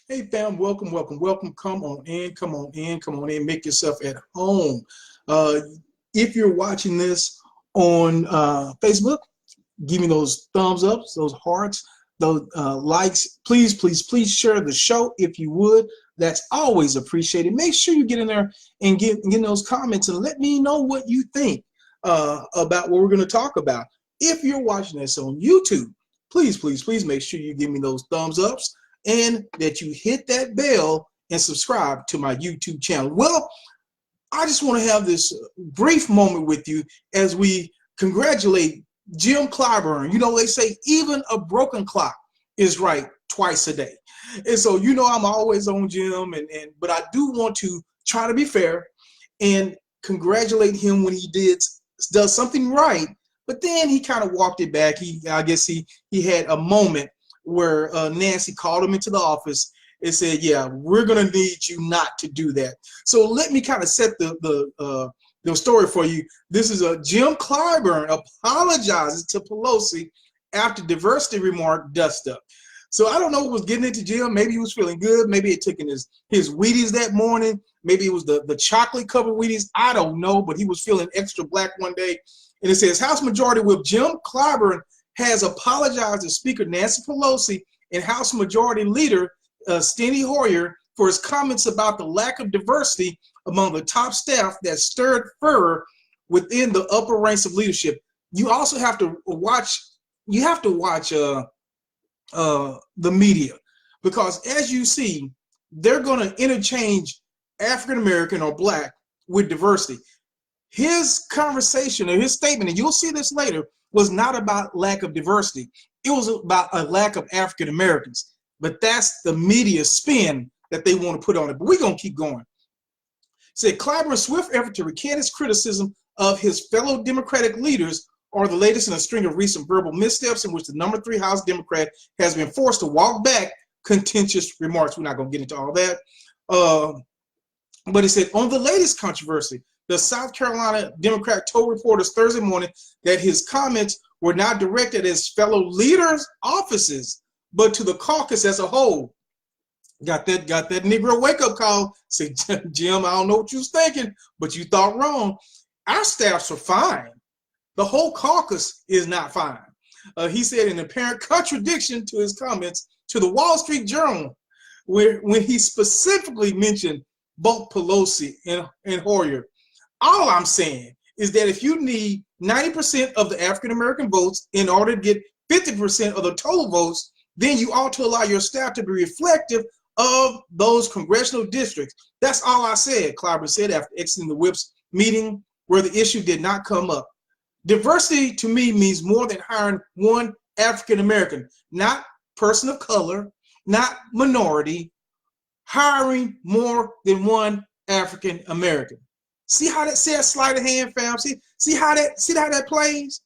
Hey fam, welcome, welcome, welcome. Come on in, come on in, come on in. Make yourself at home. Uh, if you're watching this on Facebook, give me those thumbs up, those hearts, those likes. Please, please, please share the show if you would. That's always appreciated. Make sure you get in there and get those comments and let me know what you think about what we're going to talk about. If you're watching this on YouTube, please, please, please make sure you give me those thumbs ups and that you hit that bell and subscribe to my YouTube channel. Well, I just want to have this brief moment with you as we congratulate Jim Clyburn. You know, they say even a broken clock is right twice a day. And so, you know, I'm always on Jim, but I do want to try to be fair and congratulate him when he does something right. But then he kind of walked it back. I guess he had a moment where Nancy called him into the office and said, yeah, we're going to need you not to do that. So let me kind of set the story for you. This is Jim Clyburn apologizes to Pelosi after diversity remark dust up. So I don't know what was getting into Jim. Maybe he was feeling good. Maybe he took in his Wheaties that morning. Maybe it was the chocolate covered Wheaties. I don't know, but he was feeling extra black one day. And it says House Majority Whip Jim Clyburn has apologized to Speaker Nancy Pelosi and House Majority Leader Steny Hoyer for his comments about the lack of diversity among the top staff that stirred furor within the upper ranks of leadership. You also have to watch. You have to watch the media, because as you see, they're going to interchange African American or black with diversity. His conversation or his statement, and you'll see this later, was not about lack of diversity. It was about a lack of African Americans. But that's the media spin that they want to put on it. But we're going to keep going. Said Clyburn's swift effort to recant his criticism of his fellow Democratic leaders are the latest in a string of recent verbal missteps in which the number 3 House Democrat has been forced to walk back contentious remarks. We're not going to get into all that. But he said, on the latest controversy, the South Carolina Democrat told reporters Thursday morning that his comments were not directed at his fellow leaders' offices, but to the caucus as a whole. Got that Negro wake-up call. Say, Jim, I don't know what you was thinking, but you thought wrong. Our staffs are fine. The whole caucus is not fine. He said in apparent contradiction to his comments to the Wall Street Journal, when he specifically mentioned both Pelosi and Hoyer. All I'm saying is that if you need 90% of the African American votes in order to get 50% of the total votes, then you ought to allow your staff to be reflective of those congressional districts. That's all I said, Clyburn said after exiting the whip's meeting where the issue did not come up. Diversity to me means more than hiring one African American, not person of color, not minority, hiring more than one African American. See how that says sleight of hand, fam? See how that plays?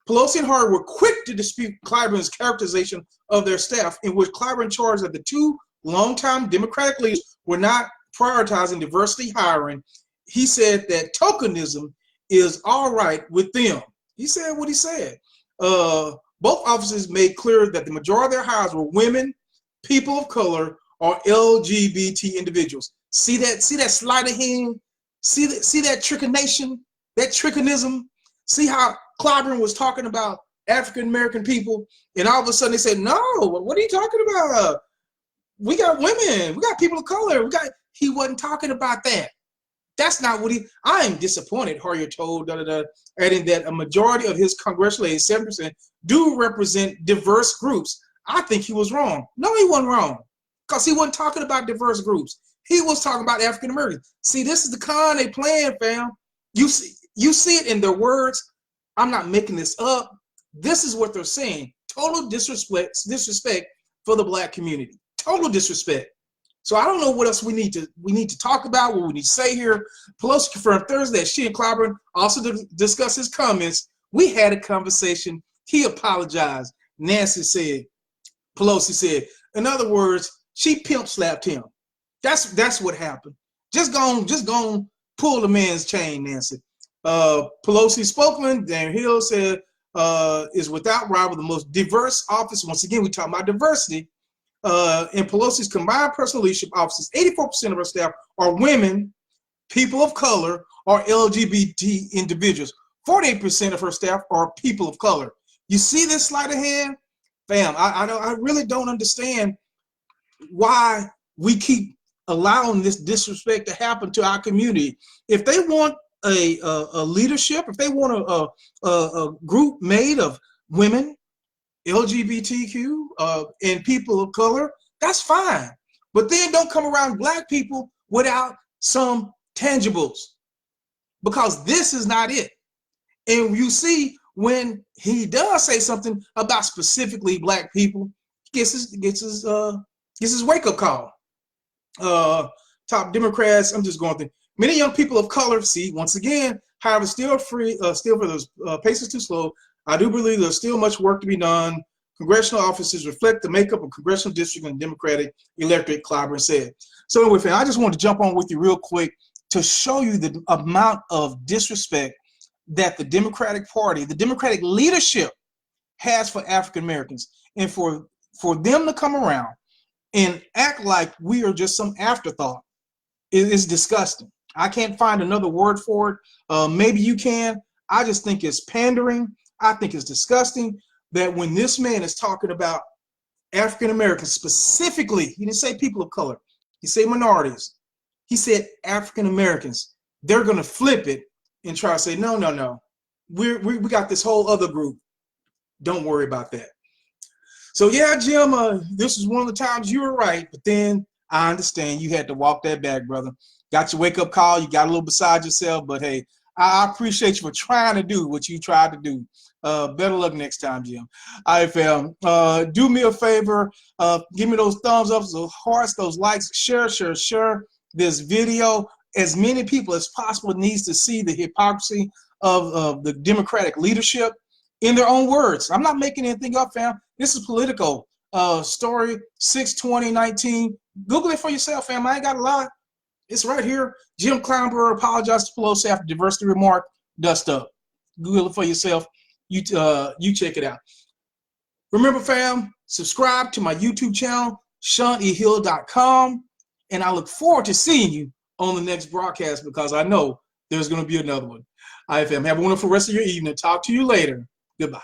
Pelosi and Hoyer were quick to dispute Clyburn's characterization of their staff, in which Clyburn charged that the two longtime Democratic leaders were not prioritizing diversity hiring. He said that tokenism is all right with them. He said what he said. Both offices made clear that the majority of their hires were women, people of color, or LGBT individuals. See that sleight of hand? See that trickination, that trickinism? See how Clyburn was talking about African American people, and all of a sudden they said, no, what are you talking about? We got women, we got people of color, he wasn't talking about that. That's not what I am disappointed, Hoyer told, adding that a majority of his congressional aides, 7%, do represent diverse groups. I think he was wrong. No, he wasn't wrong, because he wasn't talking about diverse groups. He was talking about African Americans. See, this is the con they playing, fam. You see it in their words. I'm not making this up. This is what they're saying. Total disrespect for the black community. Total disrespect. So I don't know what else we need to talk about, what we need to say here. Pelosi confirmed Thursday that she and Clyburn also discussed his comments. We had a conversation. He apologized. Nancy said, Pelosi said, in other words, she pimp slapped him. That's what happened. Just go on, pull the man's chain, Nancy. Pelosi spokesman Dan Hill said is without rival the most diverse office. Once again, we talking about diversity in Pelosi's combined personal leadership offices, 84% of her staff are women, people of color, or LGBT individuals. 48% of her staff are people of color. You see this sleight of hand? Fam, I really don't understand why we keep allowing this disrespect to happen to our community. If they want a leadership, if they want a group made of women, LGBTQ, and people of color, that's fine. But then don't come around black people without some tangibles, because this is not it. And you see, when he does say something about specifically black people, he gets his wake up call. Top Democrats, I'm just going through. Many young people of color, see, once again, however, still for those pace is too slow. I do believe there's still much work to be done. Congressional offices reflect the makeup of congressional district and Democratic electorate, Clyburn said. So anyway, fam, I just want to jump on with you real quick to show you the amount of disrespect that the Democratic Party, the Democratic leadership has for African Americans. And for them to come around and act like we are just some afterthought is disgusting. I can't find another word for it. Maybe you can. I just think it's pandering. I think it's disgusting that when this man is talking about African Americans specifically, he didn't say people of color, he said minorities, he said African Americans, they're going to flip it and try to say, no, we got this whole other group. Don't worry about that. So yeah, Jim, this is one of the times you were right, but then I understand you had to walk that back, brother. Got your wake up call. You got a little beside yourself, but hey, I appreciate you for trying to do what you tried to do. Better luck next time, Jim. All right, fam. Do me a favor. Give me those thumbs up, those hearts, those likes. Share this video. As many people as possible needs to see the hypocrisy of the Democratic leadership in their own words. I'm not making anything up, fam. This is Politico. Story 6/20/19. Google it for yourself, fam. I ain't got a lie. It's right here. Jim Clyburn apologized to Pelosi after diversity remark. Dust up. Google it for yourself. You check it out. Remember, fam, subscribe to my YouTube channel, SeanEHill.com, and I look forward to seeing you on the next broadcast, because I know there's going to be another one. All right, fam. Have a wonderful rest of your evening. Talk to you later. Goodbye.